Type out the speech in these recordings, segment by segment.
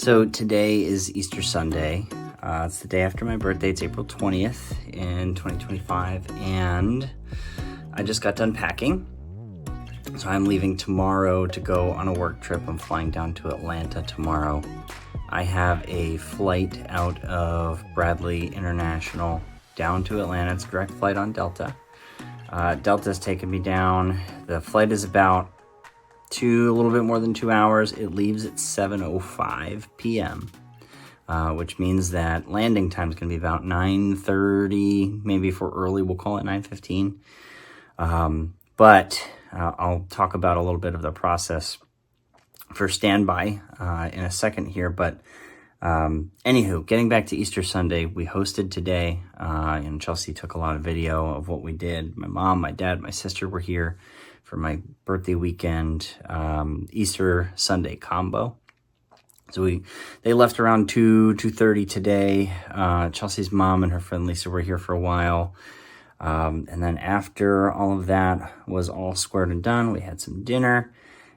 So today is Easter Sunday. It's the day after my birthday. It's April 20th in 2025, and I just got done packing. So I'm leaving tomorrow to go on a work trip. I'm flying down to Atlanta tomorrow. I have a flight out of Bradley International down to Atlanta. It's a direct flight on Delta. Delta's taken me down. The flight is about a little bit more than 2 hours. It leaves at 7:05 p.m., which means that landing time is going to be about 9:30, maybe if we're early, we'll call it 9:15. But I'll talk about a little bit of the process for standby in a second here. But anywho, getting back to Easter Sunday, we hosted today, and Chelsea took a lot of video of what we did. My mom, my dad, my sister were here for my birthday weekend, Easter Sunday combo. So they left around 2:30 today. Chelsea's mom and her friend Lisa were here for a while. And then after all of that was all squared and done, we had some dinner.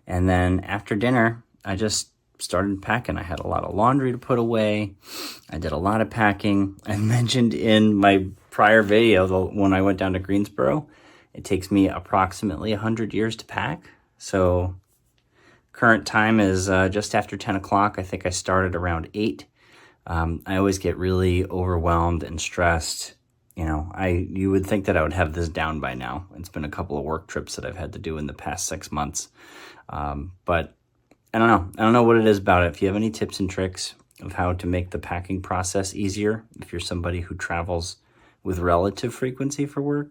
And then after dinner, I just started packing. I had a lot of laundry to put away. I did a lot of packing. I mentioned in my prior video, when I went down to Greensboro, it takes me approximately 100 years to pack. So current time is just after 10 o'clock. I think I started around 8. I always get really overwhelmed and stressed. You know, you would think that I would have this down by now. It's been a couple of work trips that I've had to do in the past 6 months. But I don't know. I don't know what it is about it. If you have any tips and tricks of how to make the packing process easier, if you're somebody who travels with relative frequency for work,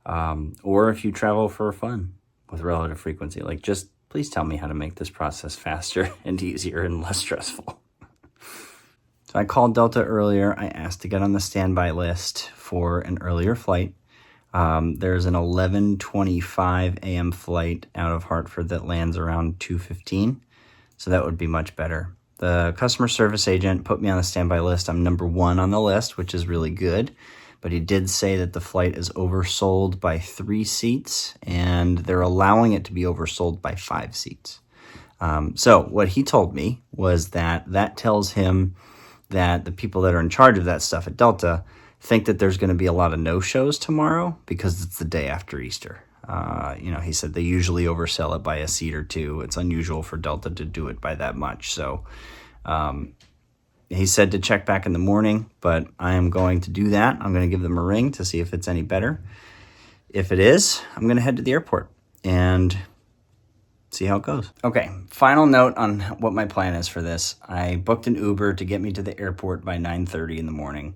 or if you travel for fun with relative frequency, like, just please tell me how to make this process faster and easier and less stressful. So I called Delta earlier. I asked to get on the standby list for an earlier flight. There's an 11:25 a.m. flight out of Hartford that lands around 2:15. So that would be much better. The customer service agent put me on the standby list. I'm number 1 on the list, which is really good. But he did say that the flight is oversold by 3 seats, and they're allowing it to be oversold by 5 seats. So what he told me was that tells him that the people that are in charge of that stuff at Delta think that there's going to be a lot of no-shows tomorrow because it's the day after Easter. He said they usually oversell it by a seat or 2. It's unusual for Delta to do it by that much. So he said to check back in the morning, but I am going to do that. I'm going to give them a ring to see if it's any better. If it is, I'm going to head to the airport and see how it goes. Okay, final note on what my plan is for this. I booked an Uber to get me to the airport by 9:30 in the morning.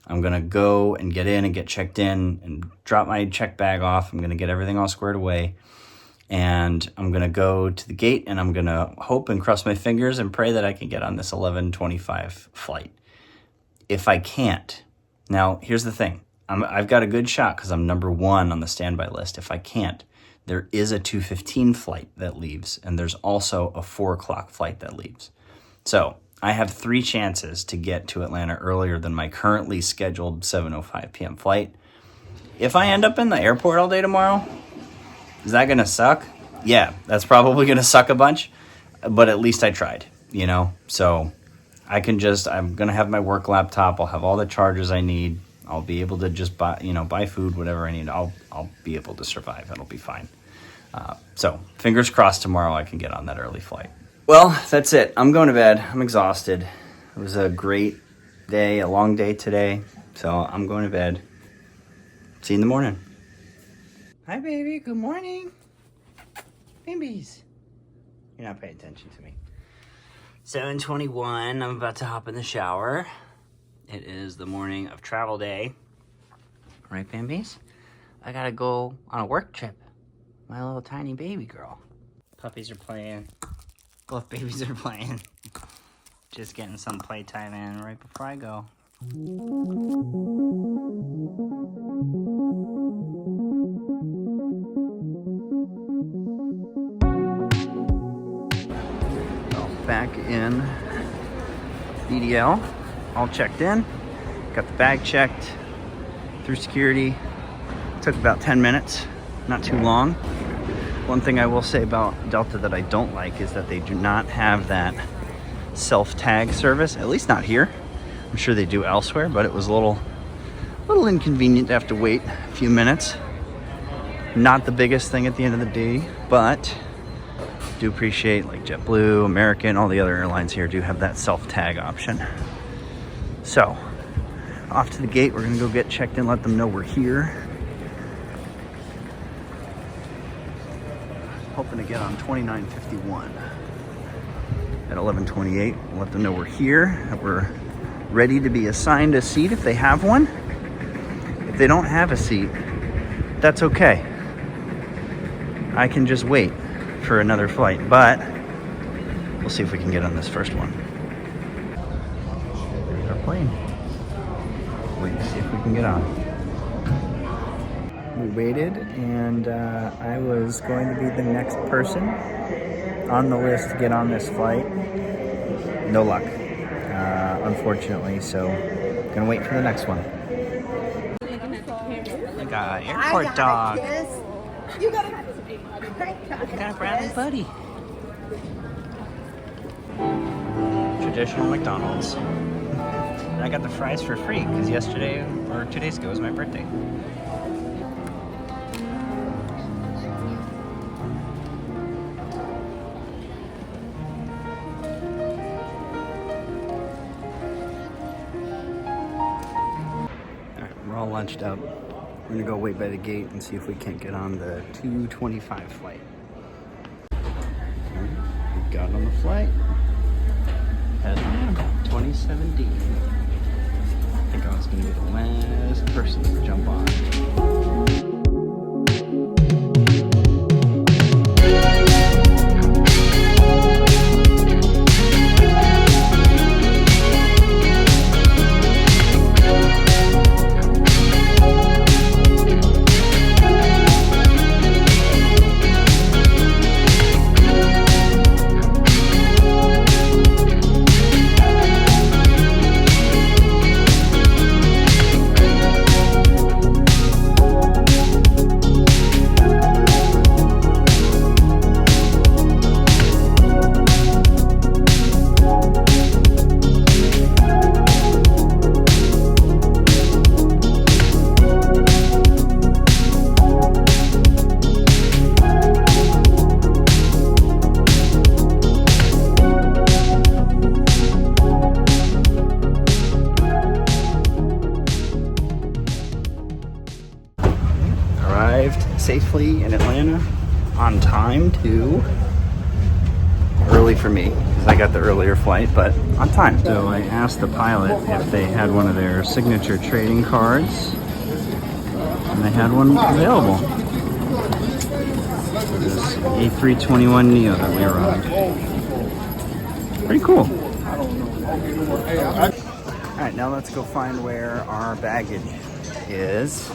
I'm going to go and get in and get checked in and drop my check bag off. I'm going to get everything all squared away. And I'm going to go to the gate, and I'm going to hope and cross my fingers and pray that I can get on this 11:25 flight. If I can't, now here's the thing. I've got a good shot because I'm number 1 on the standby list. If I can't, there is a 2:15 flight that leaves, and there's also a 4 o'clock flight that leaves. So I have 3 chances to get to Atlanta earlier than my currently scheduled 7:05 p.m. flight. If I end up in the airport all day tomorrow, is that going to suck? Yeah, that's probably going to suck a bunch, but at least I tried, So I'm going to have my work laptop. I'll have all the chargers I need. I'll be able to just buy food, whatever I need. I'll be able to survive. It'll be fine. So fingers crossed tomorrow I can get on that early flight. Well, that's it. I'm going to bed. I'm exhausted. It was a great day, a long day today. So I'm going to bed. See you in the morning. Hi, baby. Good morning. Babies. You're not paying attention to me. 7:21. I'm about to hop in the shower. It is the morning of travel day. Right, babies? I gotta go on a work trip. My little tiny baby girl. Puppies are playing. Both babies are playing. Just getting some playtime in right before I go. Back in BDL, all checked in, got the bag checked through security. Took about 10 minutes, not too long. One thing I will say about Delta that I don't like is that they do not have that self-tag service, at least not here. I'm sure they do elsewhere, but it was a little inconvenient to have to wait a few minutes. Not the biggest thing at the end of the day, but do appreciate like JetBlue, American, all the other airlines here do have that self-tag option. So, off to the gate, we're gonna go get checked in, let them know we're here. Hoping to get on 2951 at 11:28. Let them know we're here, that we're ready to be assigned a seat if they have one. If they don't have a seat, that's okay. I can just wait for another flight, but we'll see if we can get on this first one. There's our plane. Wait to see if we can get on. We waited, and I was going to be the next person on the list to get on this flight. No luck, unfortunately, so gonna wait for the next one. I got an airport dog. You got a Bradley buddy. Traditional McDonald's. And I got the fries for free because yesterday or 2 days ago was my birthday. Alright, we're all lunched up. We're gonna go wait by the gate and see if we can't get on the 2:25 flight. We got on the flight. Atlanta, 2017. I think I was gonna be the last person to jump on. Safely in Atlanta, on time too. Early for me because I got the earlier flight, but on time. So I asked the pilot if they had one of their signature trading cards, and they had one available. This A321neo that we were on. Pretty cool. All right, now let's go find where our baggage is.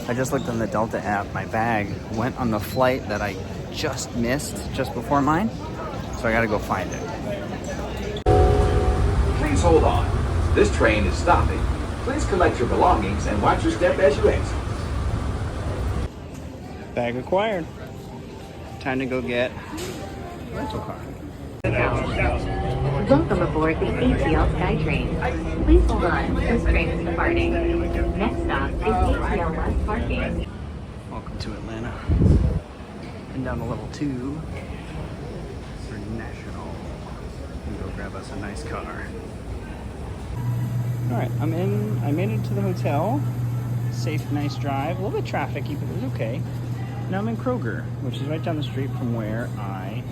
I just looked on the Delta app. My bag went on the flight that I just missed just before mine. So I gotta go find it. Please hold on. This train is stopping. Please collect your belongings and watch your step as you exit. Bag acquired. Time to go get rental car. Welcome aboard the ATL SkyTrain. Please hold on, this train is departing. Next stop is ATL West Parking. Welcome to Atlanta. And down to level 2 for National. And go grab us a nice car. Alright, I made it to the hotel. Safe, nice drive. A little bit trafficy, but it was okay. Now I'm in Kroger, which is right down the street from where I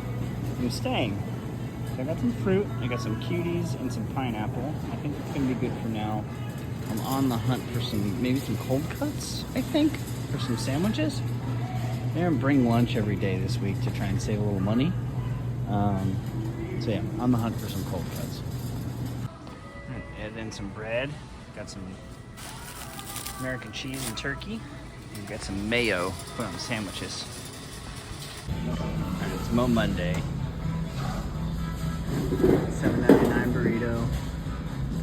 am staying. So I got some fruit, I got some cuties, and some pineapple. I think it's gonna be good for now. I'm on the hunt for maybe some cold cuts, I think, for some sandwiches. I'm gonna bring lunch every day this week to try and save a little money. So yeah, on the hunt for some cold cuts. Add in some bread, got some American cheese and turkey, and got some mayo to put on the sandwiches. Alright, it's Mo Monday. $7.99 burrito,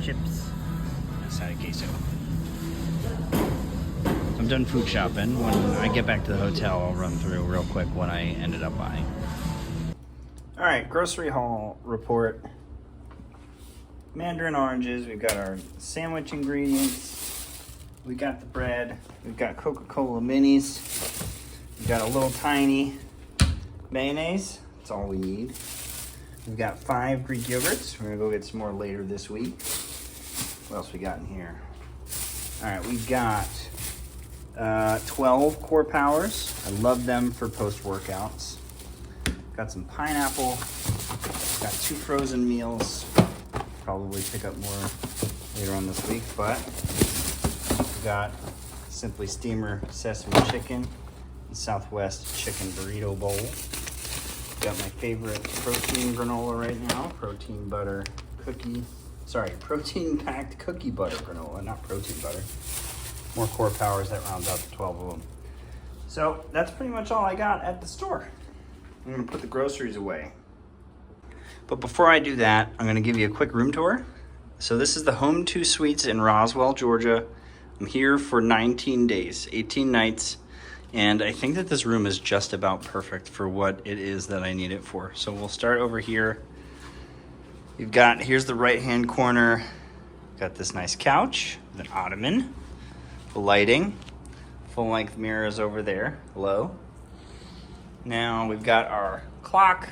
chips, and a side of queso. So I'm done food shopping. When I get back to the hotel, I'll run through real quick what I ended up buying. All right, grocery haul report. mandarin oranges. We've got our sandwich ingredients. We got the bread. We've got Coca-Cola minis. We've got a little tiny mayonnaise. That's all we need. We've got 5 Greek yogurts. We're gonna go get some more later this week. What else we got in here? All right, we've got 12 Core Powers. I love them for post-workouts. Got some pineapple. Got 2 frozen meals. Probably pick up more later on this week, but we've got Simply Steamer Sesame Chicken and Southwest Chicken Burrito Bowl. Got my favorite protein granola right now, protein packed cookie butter granola, not protein butter. More Core Powers, that rounds out to 12 of them. So that's pretty much all I got at the store. I'm gonna put the groceries away. But before I do that, I'm gonna give you a quick room tour. So this is the Home 2 Suites in Roswell, Georgia. I'm here for 19 days, 18 nights. And I think that this room is just about perfect for what it is that I need it for. So we'll start over here. Here's the right-hand corner. Got this nice couch, with an ottoman, the lighting, full-length mirrors over there, low. Now we've got our clock,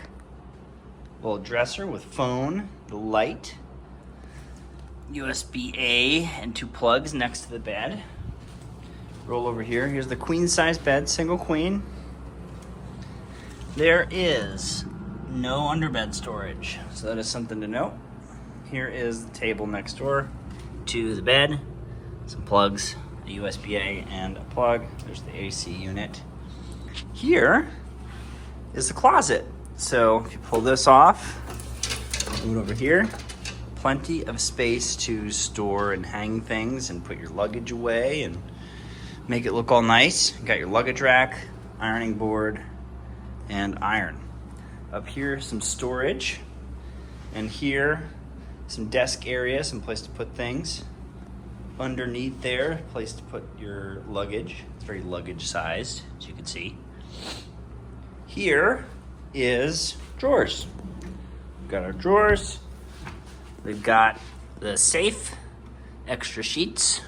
little dresser with phone, the light, USB-A and 2 plugs next to the bed. Roll over here. Here's the queen size bed, single queen. There is no underbed storage, so that is something to note. Here is the table next door to the bed. Some plugs, a USB-A and a plug. There's the AC unit. Here is the closet. So if you pull this off, move it over here. Plenty of space to store and hang things and put your luggage away and make it look all nice. You got your luggage rack, ironing board, and iron. Up here, some storage. And here, some desk area, some place to put things. Underneath there, place to put your luggage. It's very luggage sized, as you can see. Here is drawers. We've got our drawers. We've got the safe, extra sheets.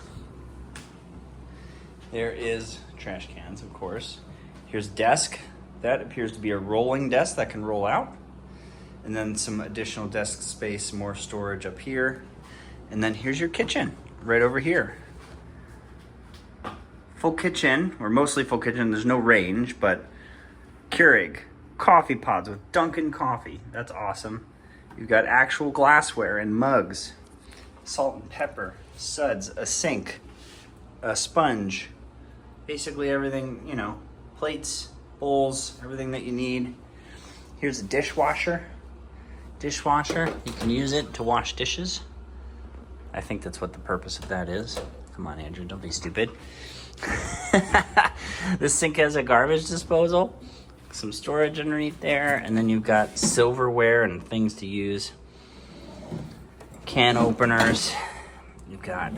There is trash cans, of course. Here's desk. That appears to be a rolling desk that can roll out. And then some additional desk space, more storage up here. And then here's your kitchen, right over here. Full kitchen, or mostly full kitchen. There's no range, but Keurig coffee pods with Dunkin' coffee. That's awesome. You've got actual glassware and mugs, salt and pepper, suds, a sink, a sponge, basically everything, you know, plates, bowls, everything that you need. Here's a dishwasher. You can use it to wash dishes. I think that's what the purpose of that is. Come on, Andrew, don't be stupid. The sink has a garbage disposal, some storage underneath there, and then you've got silverware and things to use. Can openers. You've got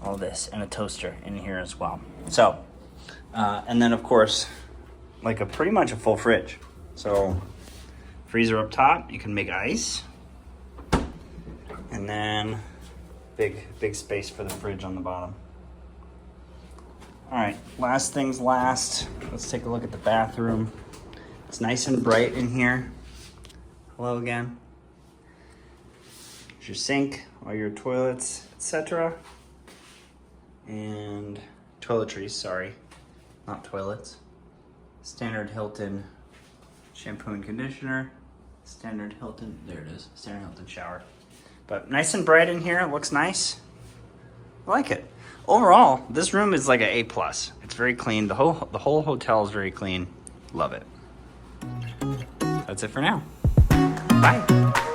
all this and a toaster in here as well. So, and then of course, like pretty much a full fridge. So, freezer up top, you can make ice. And then big space for the fridge on the bottom. All right, last things last. Let's take a look at the bathroom. It's nice and bright in here. Hello again. There's your sink, all your toilets, etc. And toiletries, sorry, not toilets. Standard Hilton shampoo and conditioner. Standard Hilton, there it is, Standard Hilton shower. But nice and bright in here, it looks nice. I like it. Overall, this room is like an A+. It's very clean. The whole hotel is very clean. Love it. That's it for now. Bye.